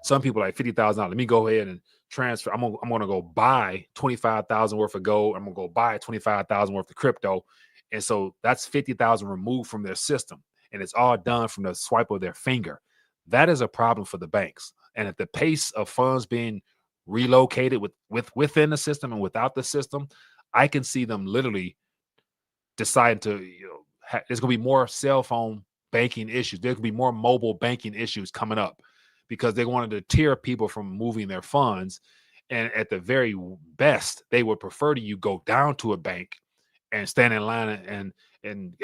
Some people like $50,000. Let me go ahead and transfer. I'm going to go buy 25,000 worth of gold. I'm going to go buy 25,000 worth of crypto. And so that's 50,000 removed from their system. And it's all done from the swipe of their finger. That is a problem for the banks. And at the pace of funds being relocated within the system and without the system, I can see them literally deciding to, there's going to be more cell phone banking issues. There's going to be more mobile banking issues coming up, because they wanted to deter people from moving their funds. And at the very best, they would prefer to you go down to a bank and stand in line and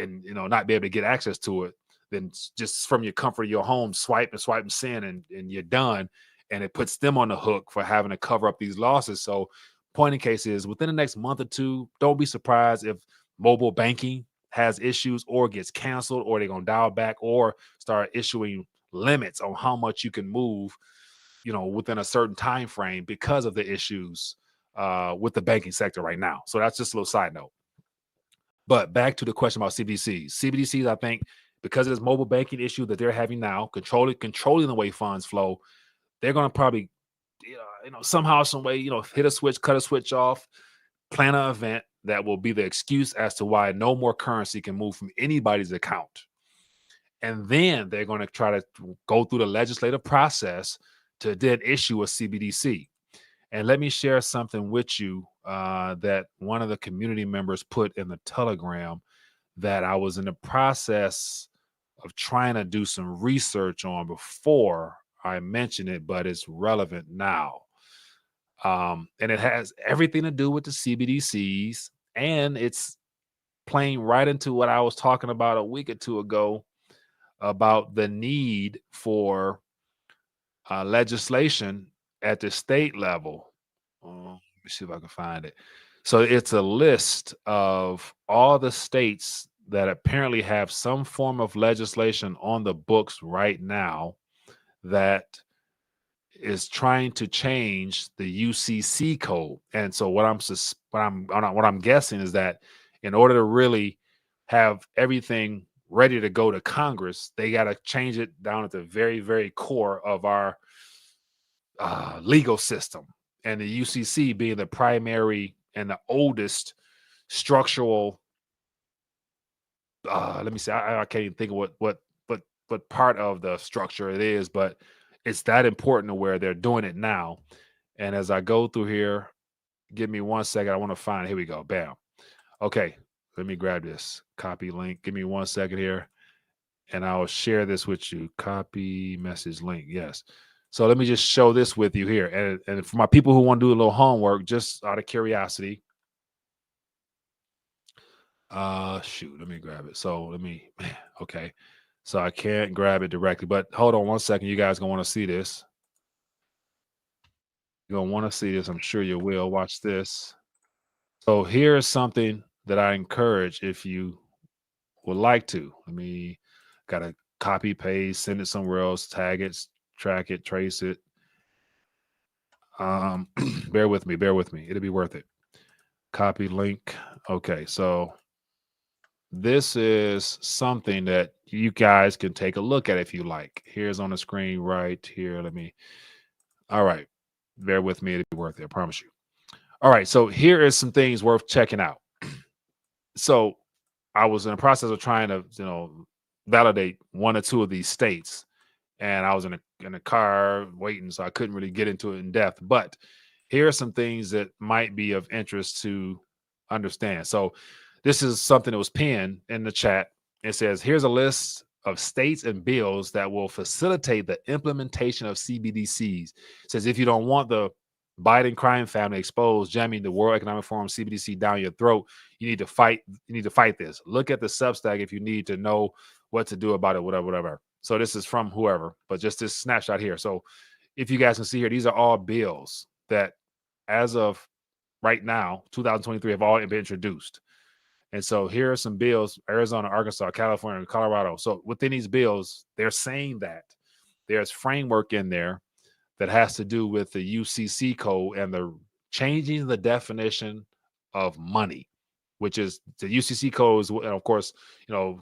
not be able to get access to it, than just from your comfort of your home, swipe and send, and you're done. And it puts them on the hook for having to cover up these losses. So point in case is, within the next month or two, don't be surprised if mobile banking has issues or gets canceled, or they're going to dial back or start issuing limits on how much you can move, within a certain time frame, because of the issues with the banking sector right now. So that's just a little side note. But back to the question about CBDCs. CBDCs, I think, because of this mobile banking issue that they're having now, controlling the way funds flow, they're going to probably, somehow, some way, hit a switch, cut a switch off, plan an event that will be the excuse as to why no more currency can move from anybody's account. And then they're going to try to go through the legislative process to then issue a CBDC. And let me share something with you that one of the community members put in the Telegram that I was in the process of trying to do some research on before I mention it, but it's relevant now. And it has everything to do with the CBDCs, and it's playing right into what I was talking about a week or two ago about the need for legislation at the state level. Let me see if I can find it. So it's a list of all the states that apparently have some form of legislation on the books right now that is trying to change the UCC code. And so what I'm guessing is that in order to really have everything ready to go to Congress, they got to change it down at the very, very core of our legal system. And the UCC being the primary and the oldest structural, let me see, I can't even think of what part of the structure it is, but it's that important to where they're doing it now. And as I go through here, give me 1 second. I want to find, here we go. Bam. Okay. Let me grab this copy link. Give me 1 second here, and I'll share this with you. Copy message link. Yes. So let me just show this with you here. And for my people who want to do a little homework, just out of curiosity, shoot, let me grab it. So okay. So I can't grab it directly, but hold on 1 second. You guys gonna want to see this. You're going to want to see this. I'm sure you will. Watch this. So here's something that I encourage if you would like to. Let me got to copy, paste, send it somewhere else, tag it, track it, trace it. Bear with me. It'll be worth it. Copy link. Okay, so this is something that you guys can take a look at if you like. Here's on the screen right here. All right. Bear with me. It'll be worth it. I promise you. All right. So here is some things worth checking out. So I was in the process of trying to, validate one or two of these states. And I was in a car waiting, so I couldn't really get into it in depth. But here are some things that might be of interest to understand. So this is something that was pinned in the chat. It says, here's a list of states and bills that will facilitate the implementation of CBDCs. It says, if you don't want the Biden crime family exposed, jamming the World Economic Forum CBDC down your throat, you need to fight this. Look at the Substack if you need to know what to do about it, whatever. So this is from whoever, but just this snapshot here. So if you guys can see here, these are all bills that as of right now, 2023, have all been introduced. And so here are some bills: Arizona, Arkansas, California, and Colorado. So within these bills, they're saying that there's framework in there that has to do with the UCC code and the changing the definition of money, which is the UCC code is, and of course,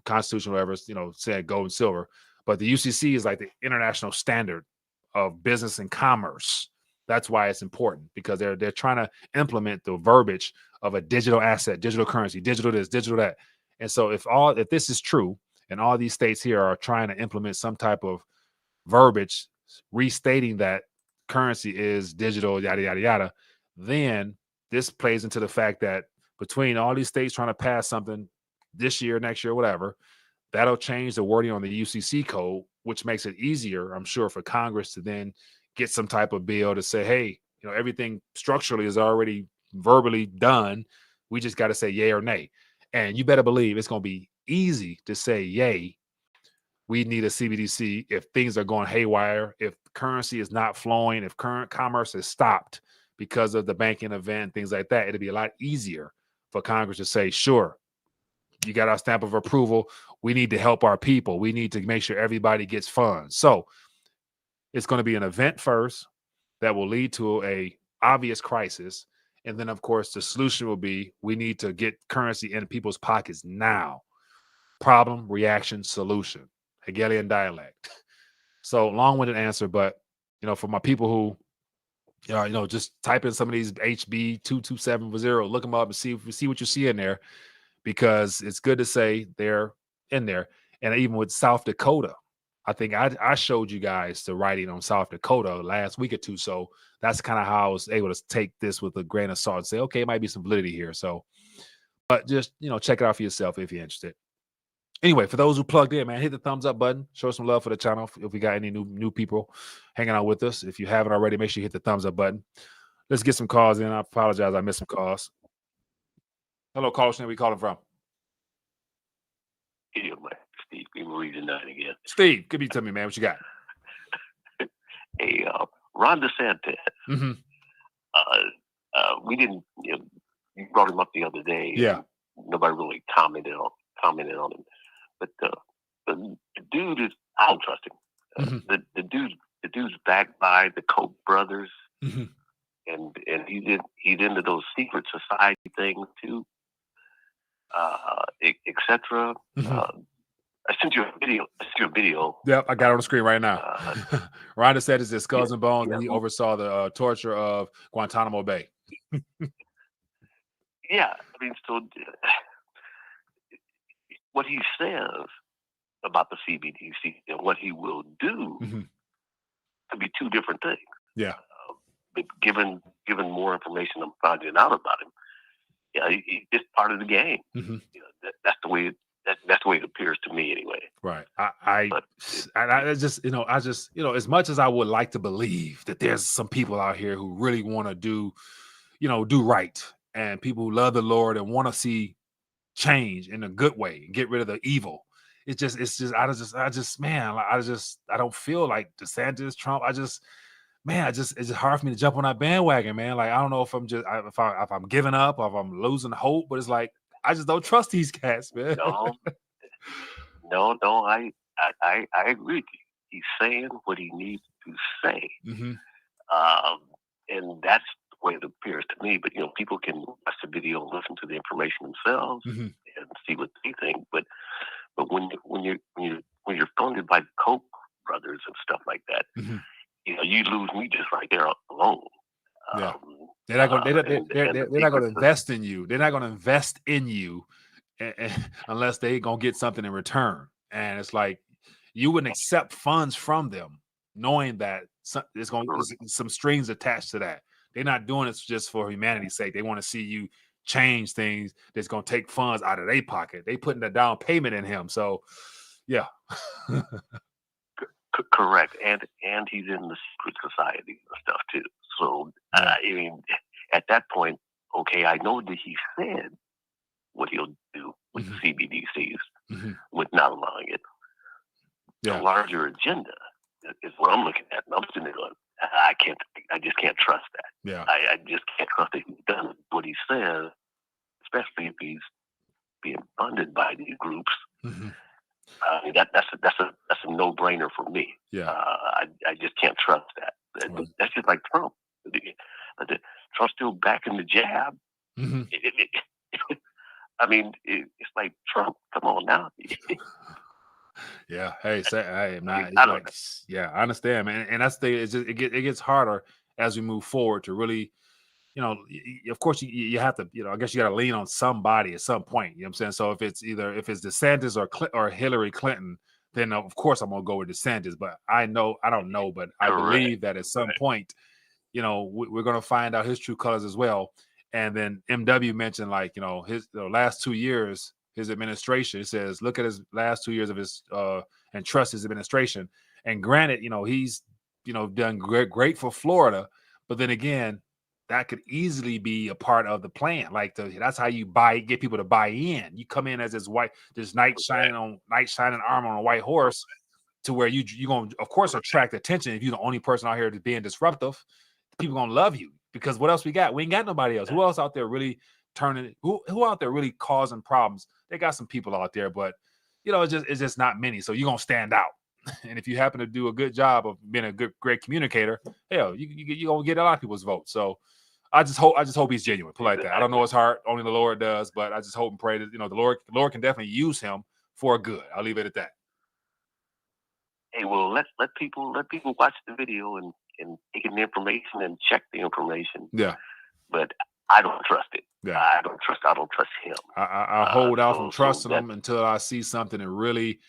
Constitution, whatever, said gold and silver. But the UCC is like the international standard of business and commerce. That's why it's important, because they're trying to implement the verbiage of a digital asset, digital currency, digital this, digital that. And so if this is true, and all these states here are trying to implement some type of verbiage restating that currency is digital, yada, yada, yada, then this plays into the fact that between all these states trying to pass something this year, next year, whatever, that'll change the wording on the UCC code, which makes it easier, I'm sure, for Congress to then get some type of bill to say, hey, everything structurally is already verbally done. We just got to say yay or nay. And you better believe it's going to be easy to say yay. We need a CBDC if things are going haywire, if currency is not flowing, if current commerce is stopped because of the banking event, things like that. It'll be a lot easier for Congress to say, sure, you got our stamp of approval. We need to help our people. We need to make sure everybody gets funds. So it's going to be an event first that will lead to a obvious crisis. And then, of course, the solution will be we need to get currency in people's pockets now. Problem, reaction, solution. Hegelian dialect. So long-winded answer, but for my people who just type in some of these HB 22740, look them up and see what you see in there, because it's good to say they're in there. And even with South Dakota, I think I showed you guys the writing on South Dakota last week or two. So that's kind of how I was able to take this with a grain of salt and say, okay, it might be some validity here. So, but just, check it out for yourself if you're interested. Anyway, for those who plugged in, man, hit the thumbs up button. Show some love for the channel. If we got any new people hanging out with us, if you haven't already, make sure you hit the thumbs up button. Let's get some calls in. I apologize, I missed some calls. Hello, caller. Where we calling from? Yeah, Steve, we were reading that again. Steve, give me to me, man. What you got? Hey, Ron DeSantis. Mm-hmm. We didn't. You brought him up the other day. Yeah. Nobody really commented on him, but the dude is. I don't trust him. Mm-hmm. The dude's backed by the Koch brothers, mm-hmm. and he's into those secret society things too, etc. Mm-hmm. I sent you a video. Yep, I got it on the screen right now. Ron DeSantis is his skulls and bones, and he oversaw the torture of Guantanamo Bay. Yeah, I mean, so what he says about the CBDC and what he will do could be two different things. Yeah. But given more information I'm finding out about him, yeah, it's part of the game. Mm-hmm. That's the way. That's the way it appears to me, anyway. Right. I just, as much as I would like to believe that there's some people out here who really want to do right, and people who love the Lord and want to see change in a good way, get rid of the evil. I don't feel like DeSantis, Trump. man, it's just hard for me to jump on that bandwagon, man. Like, I don't know if if I'm giving up or if I'm losing hope, but it's like I just don't trust these cats, man. No, I agree with you. He's saying what he needs to say, and that's the way it appears to me. But people can watch the video and listen to the information themselves and see what they think. But when you're funded by the Koch brothers and stuff like that, you lose me just right there alone. Yeah. They're not going to invest in you. They're not going to invest in you unless they're going to get something in return. And it's like you wouldn't accept funds from them knowing that there's some strings attached to that. They're not doing it just for humanity's sake. They want to see you change things that's going to take funds out of their pocket. They putting a down payment in him. So, yeah. Correct. And he's in the secret society and stuff too. So, I mean, at that point, okay, I know that he said what he'll do with the CBDCs, with not allowing it. The larger agenda is what I'm looking at. And I'm sitting there going, I just can't trust that. Yeah. I just can't trust that he's done what he says, especially if he's being funded by these groups. That's a no-brainer for me. Yeah. I just can't trust that. That's just like Trump. Trump's still backing the jab. I mean, it's like Trump. Come on now. Yeah. Hey, I am not. I understand, man. And that's it gets harder as we move forward to really, of course you have to, I guess you got to lean on somebody at some point. You know what I'm saying? So if it's DeSantis or Hillary Clinton, then of course I'm gonna go with DeSantis. But I don't know, but I believe that at some point, we're gonna find out his true colors as well. And then MW mentioned his last 2 years, his administration. It says look at his last 2 years of his and trust his administration. And granted, he's done great for Florida, but then again, that could easily be a part of the plan. That's how you get people to buy in. You come in as this knight shining armor on a white horse, to where you're going to, of course, attract attention. If you're the only person out here that's being disruptive, people going to love you, because what else we got? We ain't got nobody else. Who else out there really who out there really causing problems? They got some people out there, but it's just not many. So you're going to stand out. And if you happen to do a good job of being a great communicator, hell, you're going to get a lot of people's votes. So I just hope he's genuine. Put like that. I don't know his heart. Only the Lord does. But I just hope and pray that the Lord can definitely use him for good. I'll leave it at that. Hey, well, let people watch the video and take in the information and check the information. Yeah. But I don't trust it. Yeah. I don't trust him. I hold out from trusting him until I see something that really,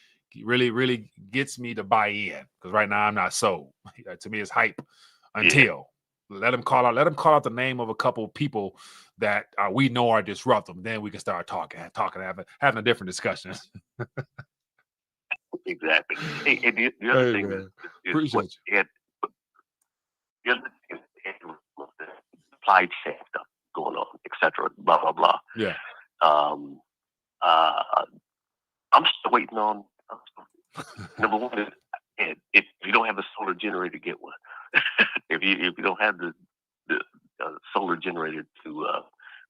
really, really gets me to buy in. Because right now I'm not sold. To me, it's hype until. Let him call out the name of a couple of people that we know are disruptive. Then we can start talking, having a different discussion. Exactly. Hey, and the other thing is what the other thing is the supply chain stuff going on, etc. Blah blah blah. Yeah. I'm still waiting on. Number one is, if you don't have a solar generator, get one. if you don't have the solar generator to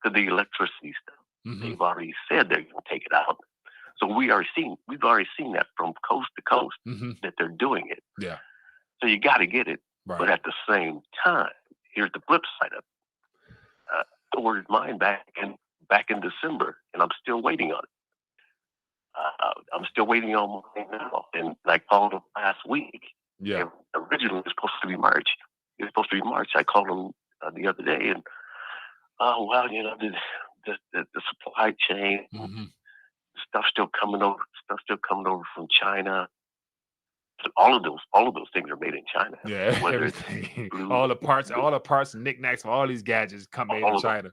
the electricity stuff, they've already said they're going to take it out. So we've already seen that from coast to coast that they're doing it. Yeah. So you got to get it, right. But at the same time, here's the flip side of it. I ordered mine back in December, and I'm still waiting on it. I'm still waiting on mine now, and I called them last week. Yeah. Originally, it was supposed to be March. I called them the other day, and the supply chain stuff still coming over from China. All of those things are made in China. Yeah, everything. All the parts and knickknacks from all these gadgets come made in China.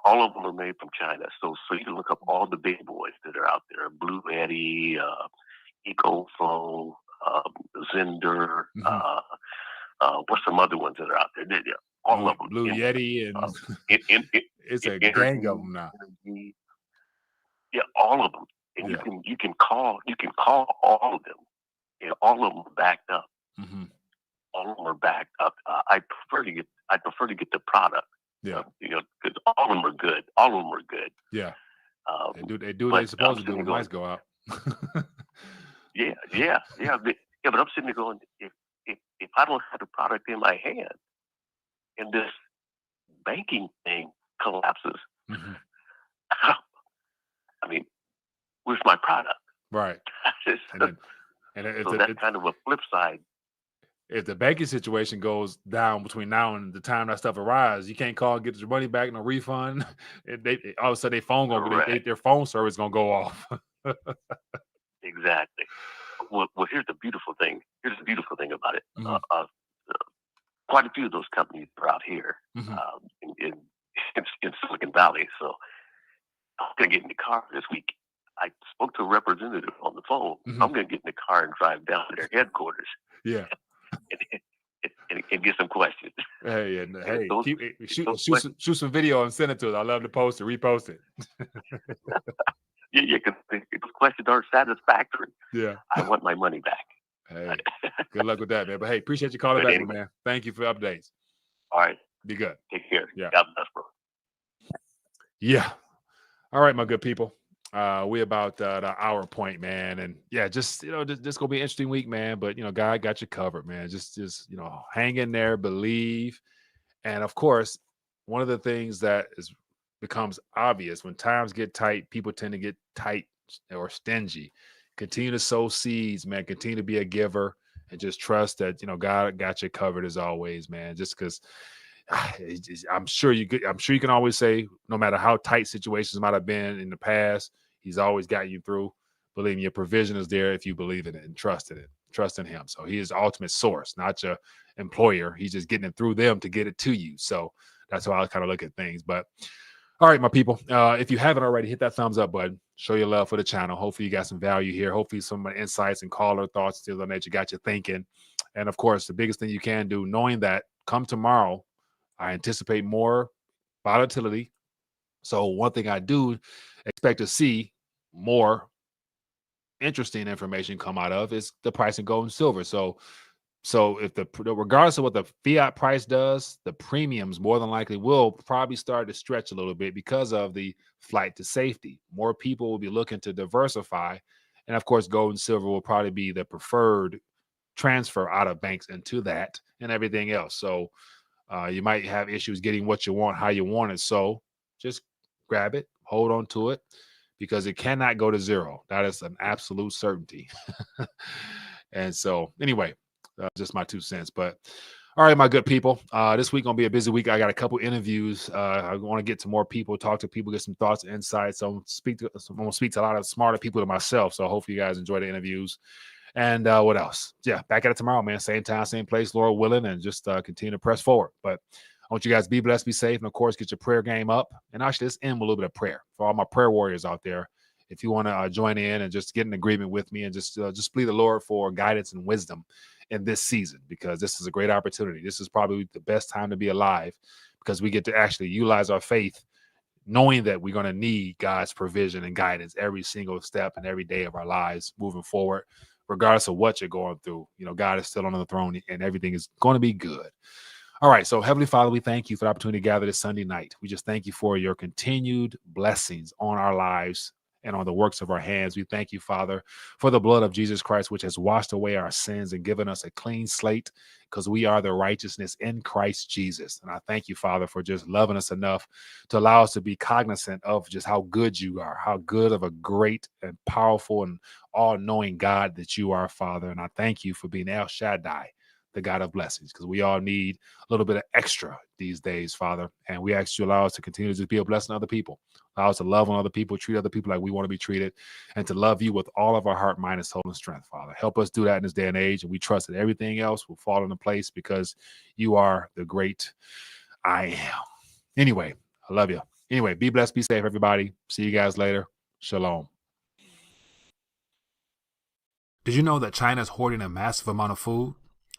All of them are made from China. So you can look up all the big boys that are out there: Blue Yeti, EcoFlow, Zender. What's some other ones that are out there? All of them. Blue Yeti and it's a gang of them now. Yeah, all of them. And you can call all of them, and all of them are backed up. all of them are back. I prefer to get the product. Yeah. Because all of them are good. All of them are good. Yeah. They do what they're supposed to do when lights go out. Yeah. But I'm sitting there going, if I don't have the product in my hand and this banking thing collapses, I mean, where's my product? Right. So that's kind of a flip side. If the banking situation goes down between now and the time that stuff arrives, you can't call and get your money back, no refund. All of a sudden, their phone service gonna go off. Exactly. Well, here's the beautiful thing. Here's the beautiful thing about it. Quite a few of those companies are out here in Silicon Valley. So I'm gonna get in the car this week. I spoke to a representative on the phone. I'm gonna get in the car and drive down to their headquarters. Yeah. And get some questions. Hey, shoot some video and send it to us. I love to post it, repost it. Yeah, because if the questions aren't satisfactory, I want my money back. Hey, good luck with that, man. But hey, appreciate you calling back, man. Thank you for the updates. All right. Be good. Take care. Yeah. God bless, bro. Yeah. All right, my good people. We about the hour point, man. And yeah, just this gonna be an interesting week, man. But God got you covered, man. Just hang in there, believe. And of course, one of the things that becomes obvious when times get tight, people tend to get tight or stingy. Continue to sow seeds, man. Continue to be a giver and just trust that God got you covered as always, man. Just because I'm sure you can always say, no matter how tight situations might have been in the past, He's always got you through. Believe me, your provision is there if you believe in it and trust in it. Trust in Him. So He is the ultimate source, not your employer. He's just getting it through them to get it to you. So that's how I kind of look at things. But all right, my people, if you haven't already, hit that thumbs up button. Show your love for the channel. Hopefully you got some value here. Hopefully some insights and caller thoughts to the nature got you thinking. And of course, the biggest thing you can do, knowing that come tomorrow, I anticipate more volatility. So one thing I do expect to see more interesting information come out of is the price of gold and silver. So if regardless of what the fiat price does, the premiums more than likely will probably start to stretch a little bit because of the flight to safety. More people will be looking to diversify. And of course, gold and silver will probably be the preferred transfer out of banks into that and everything else. So you might have issues getting what you want, how you want it. So just grab it, hold on to it, because it cannot go to zero. That is an absolute certainty. And so anyway, just my 2 cents. But all right, my good people, this week gonna be a busy week. I got a couple interviews. I want to get to more people, talk to people, get some thoughts and insights. So I'm gonna speak to a lot of smarter people than myself. So hopefully you guys enjoy the interviews. And what else? Yeah, back at it tomorrow, man. Same time, same place, Lord willing, and just continue to press forward. But I want you guys to be blessed, be safe, and of course, get your prayer game up. And actually, let's end with a little bit of prayer for all my prayer warriors out there. If you want to join in and just get in agreement with me and just plead the Lord for guidance and wisdom in this season, because this is a great opportunity. This is probably the best time to be alive, because we get to actually utilize our faith, knowing that we're going to need God's provision and guidance every single step and every day of our lives moving forward. Regardless of what you're going through, God is still on the throne and everything is going to be good. All right. So Heavenly Father, we thank you for the opportunity to gather this Sunday night. We just thank you for your continued blessings on our lives and on the works of our hands. We thank you, Father, for the blood of Jesus Christ, which has washed away our sins and given us a clean slate, because we are the righteousness in Christ Jesus. And I thank you, Father, for just loving us enough to allow us to be cognizant of just how good you are, how good of a great and powerful and all-knowing God that you are, Father. And I thank you for being El Shaddai, the God of blessings, because we all need a little bit of extra these days, Father. And we ask you to allow us to continue to just be a blessing to other people. Allow us to love on other people, treat other people like we want to be treated, and to love you with all of our heart, mind, and soul and strength, Father. Help us do that in this day and age. And we trust that everything else will fall into place, because you are the great I am. Anyway, I love you. Anyway, be blessed, be safe, everybody. See you guys later. Shalom. Did you know that China is hoarding a massive amount of food?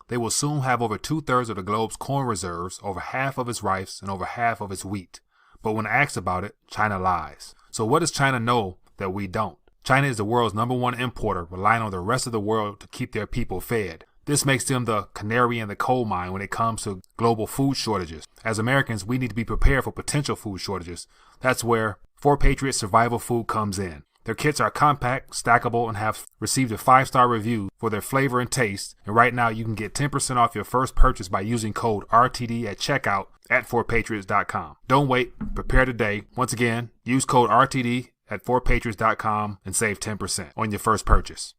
They will soon have over 2/3 of the globe's corn reserves, over half of its rice, and over half of its wheat. But when asked about it, China lies. So what does China know that we don't? China is the world's #1 importer, relying on the rest of the world to keep their people fed. This makes them the canary in the coal mine when it comes to global food shortages. As Americans, we need to be prepared for potential food shortages. That's where 4Patriot Survival Food comes in. Their kits are compact, stackable, and have received a 5-star review for their flavor and taste. And right now, you can get 10% off your first purchase by using code RTD at checkout at 4patriots.com. Don't wait. Prepare today. Once again, use code RTD at 4patriots.com and save 10% on your first purchase.